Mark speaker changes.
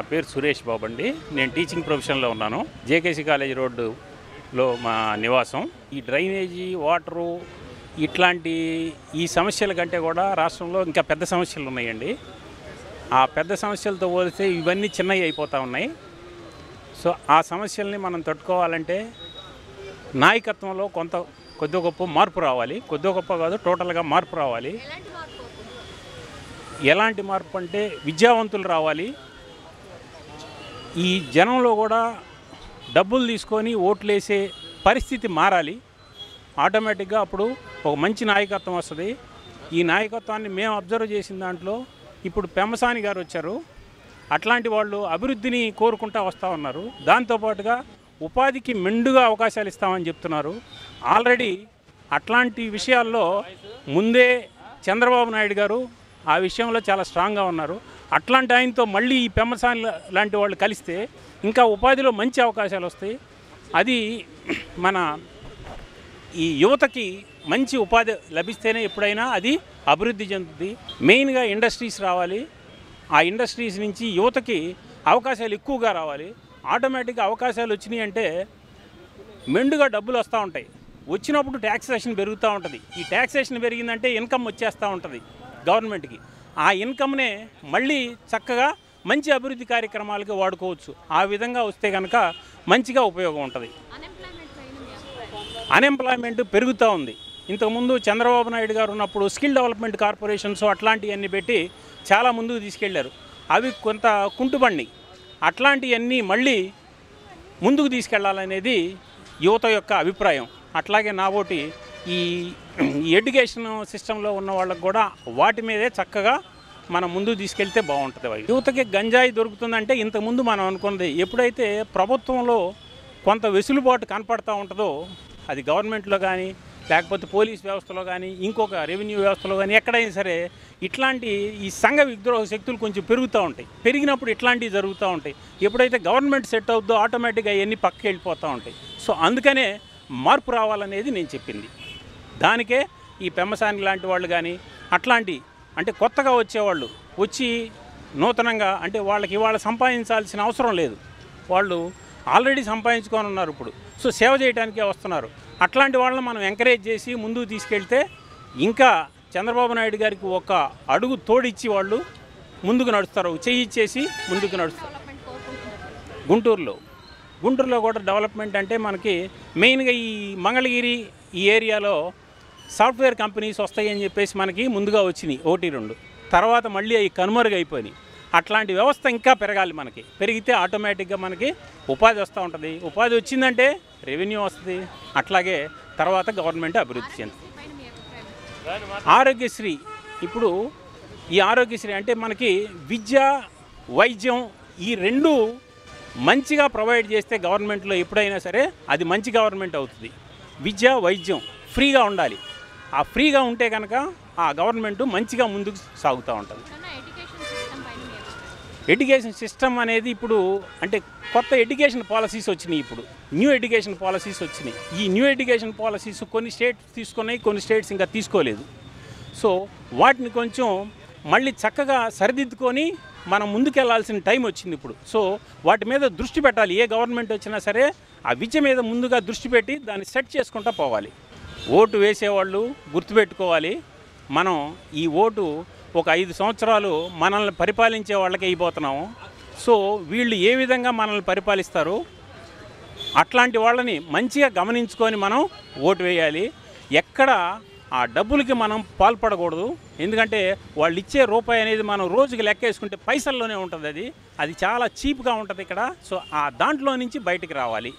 Speaker 1: నా పేరు సురేష్ బాబు అండి. నేను టీచింగ్ ప్రొఫెషన్లో ఉన్నాను. జేకేసీ కాలేజ్ రోడ్డులో మా నివాసం. ఈ డ్రైనేజీ వాటరు ఇట్లాంటి ఈ సమస్యల కంటే కూడా రాష్ట్రంలో ఇంకా పెద్ద సమస్యలు ఉన్నాయండి. ఆ పెద్ద సమస్యలతో పోలిస్తే ఇవన్నీ చిన్నవి అయిపోతూ ఉన్నాయి. సో ఆ సమస్యల్ని మనం తట్టుకోవాలంటే నాయకత్వంలో కొద్ది గొప్ప మార్పు రావాలి. కొద్ది గొప్ప కాదు, టోటల్గా మార్పు రావాలి. ఎలాంటి మార్పు అంటే విద్యావంతులు రావాలి. ఈ జనంలో కూడా డబ్బులు తీసుకొని ఓట్లేసే పరిస్థితి మారాలి. ఆటోమేటిక్గా అప్పుడు ఒక మంచి నాయకత్వం వస్తుంది. ఈ నాయకత్వాన్ని మేము అబ్జర్వ్ చేసిన దాంట్లో ఇప్పుడు పెమ్మసాని గారు వచ్చారు. అట్లాంటి వాళ్ళు అభివృద్ధిని కోరుకుంటూ వస్తూ ఉన్నారు. దాంతోపాటుగా ఉపాధికి మెండుగా అవకాశాలు ఇస్తామని చెప్తున్నారు. ఆల్రెడీ అట్లాంటి విషయాల్లో ముందే చంద్రబాబు నాయుడు గారు ఆ విషయంలో చాలా స్ట్రాంగ్గా ఉన్నారు. అట్లాంటి ఆయనతో మళ్ళీ ఈ పెమ్మసాని లాంటి వాళ్ళు కలిస్తే ఇంకా ఉపాధిలో మంచి అవకాశాలు వస్తాయి. అది మన ఈ యువతకి మంచి ఉపాధి లభిస్తేనే ఎప్పుడైనా అది అభివృద్ధి చెందుతుంది. మెయిన్గా ఇండస్ట్రీస్ రావాలి. ఆ ఇండస్ట్రీస్ నుంచి యువతకి అవకాశాలు ఎక్కువగా రావాలి. ఆటోమేటిక్గా అవకాశాలు వచ్చినాయి అంటే మెండుగా డబ్బులు వస్తూ ఉంటాయి. వచ్చినప్పుడు ట్యాక్సేషన్ పెరుగుతూ ఉంటుంది. ఈ ట్యాక్సేషన్ పెరిగిందంటే ఇన్కమ్ వచ్చేస్తూ ఉంటుంది గవర్నమెంట్కి. ఆ ఇన్కమ్నే మళ్ళీ చక్కగా మంచి అభివృద్ధి కార్యక్రమాలకి వాడుకోవచ్చు. ఆ విధంగా వస్తే కనుక మంచిగా ఉపయోగం ఉంటుంది. అన్ఎంప్లాయ్మెంట్ పెరుగుతూ ఉంది. ఇంతకుముందు చంద్రబాబు నాయుడు గారు ఉన్నప్పుడు స్కిల్ డెవలప్మెంట్ కార్పొరేషన్స్ అట్లాంటివన్నీ పెట్టి చాలా ముందుకు తీసుకెళ్లారు. అవి కొంత కుంటుపడినాయి. అట్లాంటివన్నీ మళ్ళీ ముందుకు తీసుకెళ్లాలనేది యువత యొక్క అభిప్రాయం. అట్లాగే నాబోటి ఈ ఎడ్యుకేషన్ సిస్టంలో ఉన్న వాళ్ళకు కూడా వాటి మీదే చక్కగా మనం ముందుకు తీసుకెళ్తే బాగుంటుంది. యువతకి గంజాయి దొరుకుతుందంటే ఇంతకుముందు మనం అనుకున్నది ఎప్పుడైతే ప్రభుత్వంలో కొంత వెసులుబాటు కనపడుతూ ఉంటుందో, అది గవర్నమెంట్లో కానీ లేకపోతే పోలీస్ వ్యవస్థలో కానీ ఇంకొక రెవెన్యూ వ్యవస్థలో కానీ ఎక్కడైనా సరే ఇట్లాంటి ఈ సంఘ విద్రోహ శక్తులు కొంచెం పెరుగుతూ ఉంటాయి. పెరిగినప్పుడు ఇట్లాంటివి జరుగుతూ ఉంటాయి. ఎప్పుడైతే గవర్నమెంట్ సెట్ అవుద్దో ఆటోమేటిక్గా అవన్నీ పక్కకి వెళ్ళిపోతూ ఉంటాయి. సో అందుకనే మార్పు రావాలనేది నేను చెప్పింది. దానికే ఈ పెమ్మసాని లాంటి వాళ్ళు కానీ అట్లాంటి అంటే కొత్తగా వచ్చేవాళ్ళు వచ్చి నూతనంగా అంటే వాళ్ళకి ఇవాళ సంపాదించాల్సిన అవసరం లేదు. వాళ్ళు ఆల్రెడీ సంపాదించుకొని ఉన్నారు. ఇప్పుడు సో సేవ చేయడానికే వస్తున్నారు. అట్లాంటి వాళ్ళని మనం ఎంకరేజ్ చేసి ముందుకు తీసుకెళ్తే ఇంకా చంద్రబాబు నాయుడు గారికి ఒక అడుగు తోడిచ్చి వాళ్ళు ముందుకు నడుస్తారు. చెయ్యి ఇచ్చేసి ముందుకు నడుస్తారు. గుంటూరులో కూడా డెవలప్మెంట్ అంటే మనకి మెయిన్గా ఈ మంగళగిరి ఈ ఏరియాలో సాఫ్ట్వేర్ కంపెనీస్ వస్తాయని చెప్పేసి మనకి ముందుగా వచ్చినాయి 1-2. తర్వాత మళ్ళీ అవి కనుమరుగైపోయినాయి. అట్లాంటి వ్యవస్థ ఇంకా పెరగాలి. మనకి పెరిగితే ఆటోమేటిక్గా మనకి ఉపాధి వస్తూ ఉంటుంది. ఉపాధి వచ్చిందంటే రెవెన్యూ వస్తుంది. అట్లాగే తర్వాత గవర్నమెంట్ అభివృద్ధి చెందుతుంది. ఆరోగ్యశ్రీ ఇప్పుడు ఈ ఆరోగ్యశ్రీ అంటే మనకి విద్య వైద్యం ఈ రెండు మంచిగా ప్రొవైడ్ చేస్తే గవర్నమెంట్లో ఎప్పుడైనా సరే అది మంచి గవర్నమెంట్ అవుతుంది. విద్య వైద్యం ఫ్రీగా ఉండాలి. ఆ ఫ్రీగా ఉంటే కనుక ఆ గవర్నమెంట్ మంచిగా ముందుకు సాగుతూ ఉంటుంది. ఎడ్యుకేషన్ సిస్టమ్ అనేది ఇప్పుడు అంటే కొత్త ఎడ్యుకేషన్ పాలసీస్ వచ్చినాయి. ఇప్పుడు న్యూ ఎడ్యుకేషన్ పాలసీస్ వచ్చినాయి. ఈ న్యూ ఎడ్యుకేషన్ పాలసీస్ కొన్ని స్టేట్స్ తీసుకున్నాయి, కొన్ని స్టేట్స్ ఇంకా తీసుకోలేదు. సో వాటిని కొంచెం మళ్ళీ చక్కగా సరిదిద్దుకొని మనం ముందుకెళ్లాల్సిన టైం వచ్చింది ఇప్పుడు. సో వాటి మీద దృష్టి పెట్టాలి. ఏ గవర్నమెంట్ వచ్చినా సరే ఆ విద్య మీద ముందుగా దృష్టి పెట్టి దాన్ని సెట్ చేసుకుంటూ పోవాలి. ఓటు వేసేవాళ్ళు గుర్తుపెట్టుకోవాలి, మనం ఈ ఓటు ఒక 5 సంవత్సరాలు మనల్ని పరిపాలించే వాళ్ళకి అయిపోతున్నాము. సో వీళ్ళు ఏ విధంగా మనల్ని పరిపాలిస్తారు అట్లాంటి వాళ్ళని మంచిగా గమనించుకొని మనం ఓటు వేయాలి. ఎక్కడ ఆ డబ్బులకి మనం పాల్పడకూడదు. ఎందుకంటే వాళ్ళు ఇచ్చే రూపాయి అనేది మనం రోజుకి లెక్క వేసుకుంటే పైసల్లోనే ఉంటుంది. అది చాలా చీప్గా ఉంటుంది ఇక్కడ. సో ఆ దాంట్లో నుంచి బయటికి రావాలి.